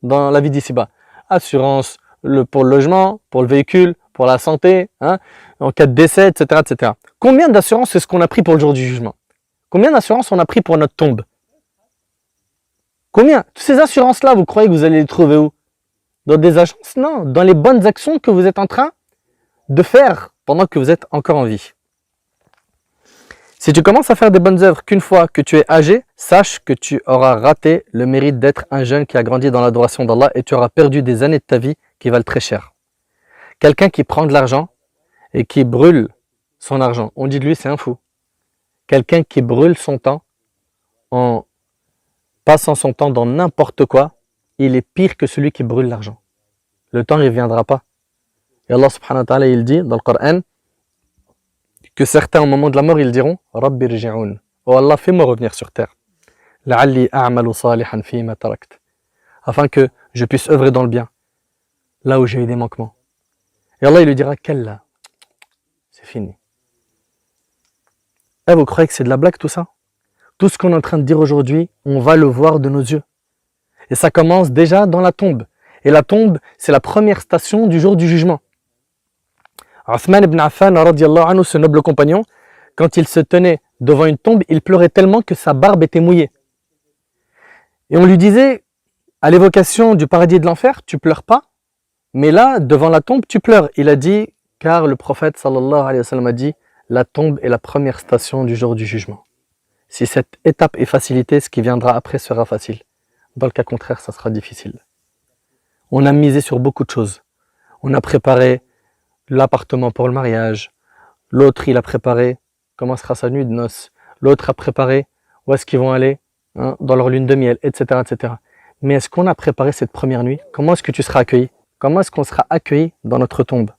dans la vie d'ici-bas. Assurance pour le logement, pour le véhicule, pour la santé, hein, en cas de décès, etc., etc. Combien d'assurances est-ce qu'on a pris pour le jour du jugement? Combien d'assurances on a pris pour notre tombe? Combien? Toutes ces assurances-là, vous croyez que vous allez les trouver où? Dans des agences? Non, dans les bonnes actions que vous êtes en train de faire pendant que vous êtes encore en vie. Si tu commences à faire des bonnes œuvres qu'une fois que tu es âgé, sache que tu auras raté le mérite d'être un jeune qui a grandi dans l'adoration d'Allah et tu auras perdu des années de ta vie qui valent très cher. Quelqu'un qui prend de l'argent et qui brûle son argent, on dit de lui c'est un fou. Quelqu'un qui brûle son temps en passant son temps dans n'importe quoi, il est pire que celui qui brûle l'argent. Le temps, il ne viendra pas. Et Allah subhanahu wa ta'ala, il dit dans le Coran que certains au moment de la mort, ils diront Rabbi rji'oun. Oh Allah, fais-moi revenir sur terre. La'alli a'malu salihan fima tarakt. Afin que je puisse œuvrer dans le bien, là où j'ai eu des manquements. Et Allah, il lui dira Kalla. C'est fini. Eh, vous croyez que c'est de la blague tout ça? Tout ce qu'on est en train de dire aujourd'hui, on va le voir de nos yeux. Et ça commence déjà dans la tombe. Et la tombe, c'est la première station du jour du jugement. Uthman ibn Affan, radiallahu anhu, ce noble compagnon, quand il se tenait devant une tombe, il pleurait tellement que sa barbe était mouillée. Et on lui disait, à l'évocation du paradis et de l'enfer, tu pleures pas, mais là, devant la tombe, tu pleures. Il a dit, car le prophète sallallahu alayhi wa sallam a dit, la tombe est la première station du jour du jugement. Si cette étape est facilitée, ce qui viendra après sera facile. Dans le cas contraire, ça sera difficile. On a misé sur beaucoup de choses. On a préparé l'appartement pour le mariage. L'autre, il a préparé comment sera sa nuit de noces. L'autre a préparé où est-ce qu'ils vont aller dans leur lune de miel, etc., etc. Mais est-ce qu'on a préparé cette première nuit? Comment est-ce que tu seras accueilli? Comment est-ce qu'on sera accueilli dans notre tombe?